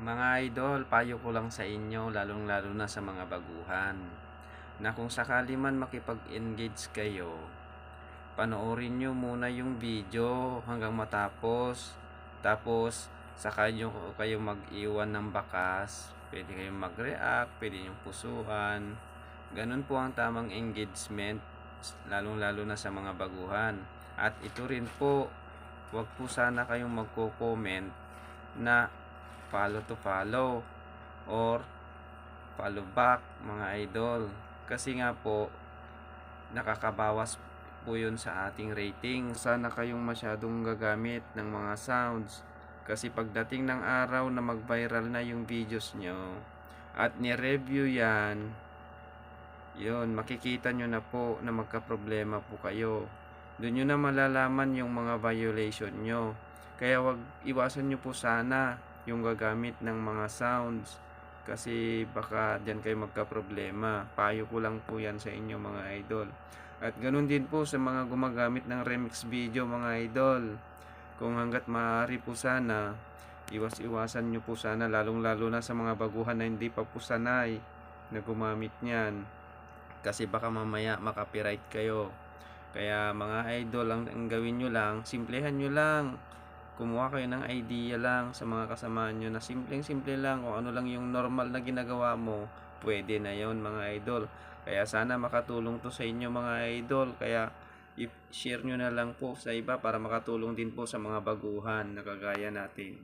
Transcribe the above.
Mga idol, payo ko lang sa inyo, lalong-lalo na sa mga baguhan, na kung sakali man makipag-engage kayo, panoorin nyo muna yung video hanggang matapos. Tapos, saka nyo kayo mag-iwan ng bakas. Pwede kayong mag-react, pwede nyo pusuan. Ganun po ang tamang engagement, lalong-lalo na sa mga baguhan. At ito rin po, wag po sana kayong magko-comment na follow to follow or follow back, mga idol, kasi nga po nakakabawas po yun sa ating rating. Sana kayong masyadong gagamit ng mga sounds, kasi pagdating ng araw na mag-viral na yung videos nyo at ni-review yan, yun, makikita nyo na po na magka-problema po kayo. Doon nyo na malalaman yung mga violation nyo. Kaya wag, iwasan nyo po sana yung gagamit ng mga sounds, kasi baka diyan kayo magka-problema. Payo ko lang po yan sa inyo, mga idol. At ganun din po sa mga gumagamit ng remix video, mga idol. Kung hanggat maaari po sana, iwas-iwasan nyo po sana, lalong-lalo na sa mga baguhan na hindi pa po sanay na gumamit niyan. Kasi baka mamaya makapiright kayo. Kaya mga idol, ang gawin nyo lang, simplehan nyo lang. Kumuha kayo ng idea lang sa mga kasamaan nyo na simpleng-simple lang, o ano lang yung normal na ginagawa mo, pwede na yon, mga idol. Kaya sana makatulong to sa inyo, mga idol. Kaya i-share nyo na lang po sa iba para makatulong din po sa mga baguhan na kagaya natin.